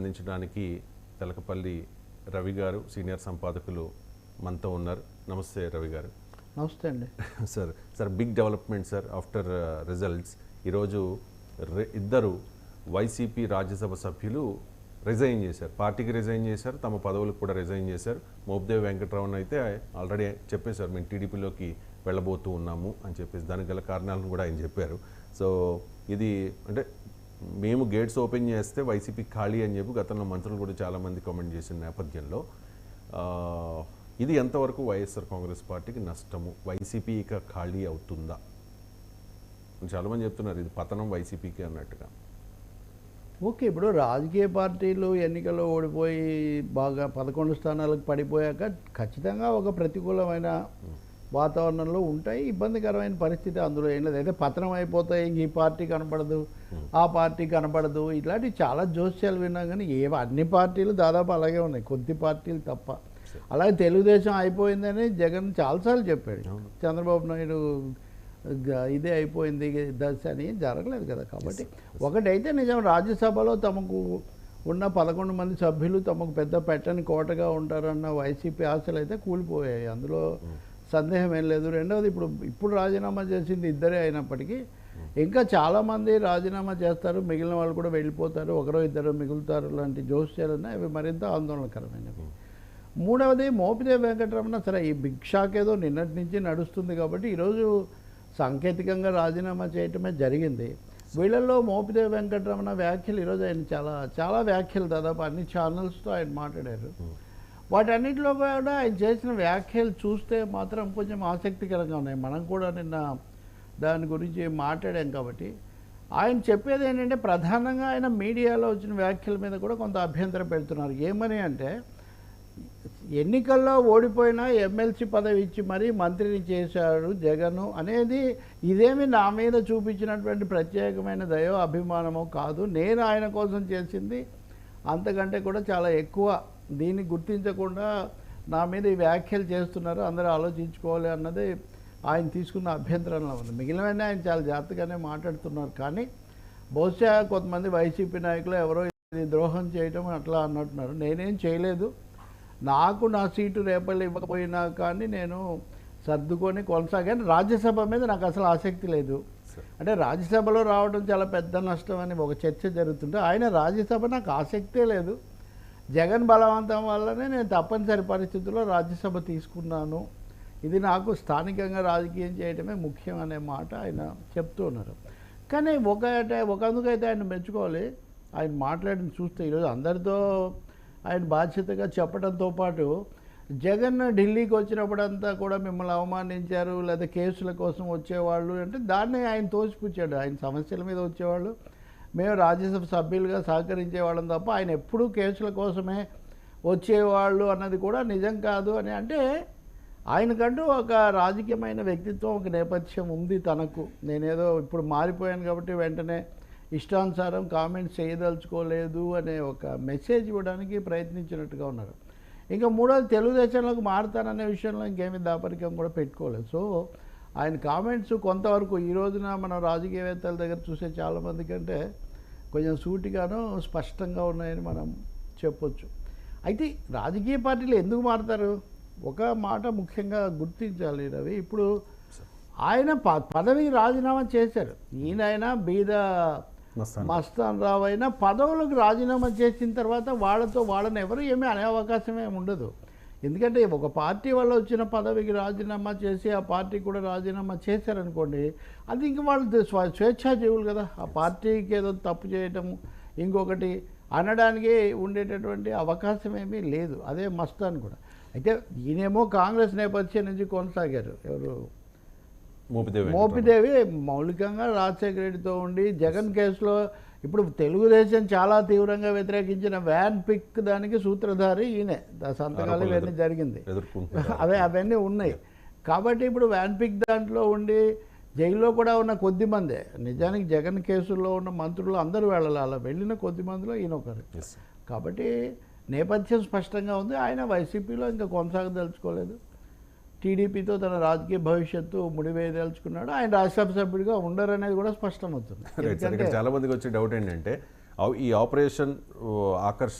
అందించడానికి తెలకపల్లి రవి గారు సీనియర్ సంపాదకులు మనతో ఉన్నారు. నమస్తే రవి గారు. నమస్తే అండి. Sir big development sir after results ఈరోజు ఇద్దరు వైసీపీ రాజ్యసభ సభ్యులు రిజైన్ చేశారు, పార్టీకి రిజైన్ చేశారు, తమ పదవులకు కూడా రిజైన్ చేశారు. మోపిదేవి వెంకటరామన్ అయితే ఆల్రెడీ చెప్పేశారు మేము టీడీపీలోకి వెళ్ళబోతూ ఉన్నాము అని చెప్పేసి దానికి గల కారణాలను కూడా ఆయన చెప్పారు. సో ఇది అంటే మేము గేట్స్ ఓపెన్ చేస్తే వైసీపీ ఖాళీ అని చెప్పి గతంలో మంత్రులు కూడా చాలామంది కామెంట్ చేసిన నేపథ్యంలో ఇది ఎంతవరకు వైఎస్ఆర్ కాంగ్రెస్ పార్టీకి నష్టము, వైసీపీ ఇక ఖాళీ అవుతుందా? చాలామంది చెప్తున్నారు ఇది పతనం వైసీపీకి అన్నట్టుగా. ఓకే, ఇప్పుడు రాజకీయ పార్టీలు ఎన్నికల్లో ఓడిపోయి బాగా 11 స్థానాలకు పడిపోయాక ఖచ్చితంగా ఒక ప్రతికూలమైన వాతావరణంలో ఉంటాయి, ఇబ్బందికరమైన పరిస్థితి అందులో ఏం లేదు. అయితే పతనం అయిపోతాయి, ఇంక ఈ పార్టీ కనపడదు, ఆ పార్టీ కనపడదు, ఇట్లాంటివి చాలా జోస్యాలు విన్నాం. కానీ అన్ని పార్టీలు దాదాపు అలాగే ఉన్నాయి, కొద్ది పార్టీలు తప్ప. అలాగే తెలుగుదేశం అయిపోయిందని జగన్ చాలాసార్లు చెప్పాడు. చంద్రబాబు నాయుడు ఇదే అయిపోయింది దశ అని జరగలేదు కదా. కాబట్టి ఒకటైతే నిజం, రాజ్యసభలో తమకు ఉన్న 11 మంది సభ్యులు తమకు పెద్ద పెట్టని కోటగా ఉంటారన్న వైసీపీ ఆశలు అయితే కూలిపోయాయి, అందులో సందేహం ఏం లేదు. రెండవది ఇప్పుడు రాజీనామా చేసింది ఇద్దరే అయినప్పటికీ ఇంకా చాలామంది రాజీనామా చేస్తారు, మిగిలిన వాళ్ళు కూడా వెళ్ళిపోతారు, ఒకరో ఇద్దరు మిగులుతారు లాంటి జోస్యాలున్నాయి. అవి మరింత ఆందోళనకరమైనవి. మూడవది మోపిదేవి వెంకటరమణ, సరే ఈ బిగ్ షాక్ ఏదో నిన్నటి నుంచి నడుస్తుంది కాబట్టి ఈరోజు సాంకేతికంగా రాజీనామా చేయటమే జరిగింది. వీళ్ళల్లో మోపిదేవి వెంకటరమణ వ్యాఖ్యలు ఈరోజు ఆయన చాలా వ్యాఖ్యలు దాదాపు అన్ని ఛానల్స్తో ఆయన మాట్లాడారు. వాటన్నిటిలో కూడా ఆయన చేసిన వ్యాఖ్యలు చూస్తే మాత్రం కొంచెం ఆసక్తికరంగా ఉన్నాయి. మనం కూడా నిన్న దాని గురించి మాట్లాడాం. కాబట్టి ఆయన చెప్పేది ఏంటంటే ప్రధానంగా ఆయన మీడియాలో వచ్చిన వ్యాఖ్యల మీద కూడా కొంత అభ్యంతరం పెడుతున్నారు. ఏమని అంటే ఎన్నికల్లో ఓడిపోయినా ఎమ్మెల్సీ పదవి ఇచ్చి మరీ మంత్రిని చేశాడు జగన్ అనేది ఇదేమి నా మీద చూపించినటువంటి ప్రత్యేకమైన దయో అభిమానమో కాదు, నేను ఆయన కోసం చేసింది అంతకంటే కూడా చాలా ఎక్కువ. దీన్ని గుర్తించకుండా నా మీద ఈ వ్యాఖ్యలు చేస్తున్నారు, అందరూ ఆలోచించుకోవాలి అన్నది ఆయన తీసుకున్న అభ్యంతరంలో ఉంది. మిగిలినవన్నీ ఆయన చాలా జాగ్రత్తగానే మాట్లాడుతున్నారు. కానీ బహుశా కొంతమంది వైసీపీ నాయకులు ఎవరో ఇది ద్రోహం చేయటం అట్లా అన్నట్టున్నారు. నేనేం చేయలేదు, నాకు నా సీటు రేపల్లి ఇవ్వకపోయినా కానీ నేను సర్దుకొని కొనసాగాను. రాజ్యసభ మీద నాకు అసలు ఆసక్తి లేదు, అంటే రాజ్యసభలో రావడం చాలా పెద్ద నష్టం అని ఒక చర్చ జరుగుతుంటే ఆయన రాజ్యసభ నాకు ఆసక్తే లేదు, జగన్ బలవంతం వల్లనే నేను తప్పనిసరి పరిస్థితుల్లో రాజ్యసభ తీసుకున్నాను, ఇది నాకు స్థానికంగా రాజకీయం చేయడమే ముఖ్యం అనే మాట ఆయన చెప్తూ ఉన్నారు. కానీ ఒకందుకైతే ఆయన మెచ్చుకోవాలి, ఆయన మాట్లాడిన చూస్తే ఈరోజు అందరితో ఆయన బాధ్యతగా చెప్పడంతో పాటు జగన్ ఢిల్లీకి వచ్చినప్పుడంతా కూడా మిమ్మల్ని అవమానించారు లేదా కేసుల కోసం వచ్చేవాళ్ళు అంటే దాన్ని ఆయన తోసిపుచ్చాడు. ఆయన సమస్యల మీద వచ్చేవాళ్ళు, మేము రాజ్యసభ సభ్యులుగా సహకరించేవాళ్ళం తప్ప ఆయన ఎప్పుడూ కేసుల కోసమే వచ్చేవాళ్ళు అన్నది కూడా నిజం కాదు అని. అంటే ఆయనకంటూ ఒక రాజకీయమైన వ్యక్తిత్వం, ఒక నేపథ్యం ఉంది తనకు. నేనేదో ఇప్పుడు మారిపోయాను కాబట్టి వెంటనే ఇష్టానుసారం కామెంట్స్ చేయదలుచుకోలేదు అనే ఒక మెసేజ్ ఇవ్వడానికి ప్రయత్నించినట్టుగా ఉన్నారు. ఇంకా మూడోది తెలుగుదేశంలోకి మారుతాననే విషయంలో ఇంకేమీ దాపరికం కూడా పెట్టుకోలేదు. సో ఆయన కామెంట్స్ కొంతవరకు ఈ రోజున మనం రాజకీయవేత్తల దగ్గర చూసే చాలామంది కంటే కొంచెం సూటిగాను స్పష్టంగా ఉన్నాయని మనం చెప్పొచ్చు. అయితే రాజకీయ పార్టీలు ఎందుకు మారుతారు? ఒక మాట ముఖ్యంగా గుర్తించాలి రవి, ఇప్పుడు ఆయన పదవికి రాజీనామా చేశారు. ఈయన బీద మస్తాన్ రావు అయినా పదవులకు రాజీనామా చేసిన తర్వాత వాళ్ళని ఎవరు ఏమీ అనే అవకాశం ఏమి ఉండదు. ఎందుకంటే ఒక పార్టీ వల్ల వచ్చిన పదవికి రాజీనామా చేసి ఆ పార్టీ కూడా రాజీనామా చేశారనుకోండి, అది ఇంక వాళ్ళు స్వేచ్ఛాజీవులు కదా. ఆ పార్టీకి ఏదో తప్పు చేయటం ఇంకొకటి అనడానికి ఉండేటటువంటి అవకాశం ఏమీ లేదు. అదే మస్తాన్ కూడా. అయితే ఈయనేమో కాంగ్రెస్ నేపథ్యం నుంచి కొనసాగారు, ఎవరు మోపిదేవి మౌలికంగా రాజశేఖర రెడ్డితో ఉండి జగన్ కేసులో ఇప్పుడు తెలుగుదేశం చాలా తీవ్రంగా వ్యతిరేకించిన వ్యాన్ పిక్ దానికి సూత్రధారి ఈయనే, సంతకాలు ఇవన్నీ జరిగింది, అవన్నీ ఉన్నాయి. కాబట్టి ఇప్పుడు వ్యాన్ పిక్ దాంట్లో ఉండి జైల్లో కూడా ఉన్న కొద్ది మందే, నిజానికి జగన్ కేసుల్లో ఉన్న మంత్రులు అందరూ వెళ్ళాలి, అలా వెళ్ళిన కొద్ది మందిలో ఈయన ఒకరు. కాబట్టి నేపథ్యం స్పష్టంగా ఉంది. ఆయన వైసీపీలో ఇంకా కొనసాగదలుచుకోలేదు, టీడీపీతో తన రాజకీయ భవిష్యత్తు ముడివేయదలుచుకున్నాడు. ఆయన రాజ్యసభ సభ్యుడిగా ఉండరనేది కూడా స్పష్టమవుతుంది. చాలా మందికి వచ్చే డౌట్ ఏంటంటే ఈ ఆపరేషన్ ఆకర్ష్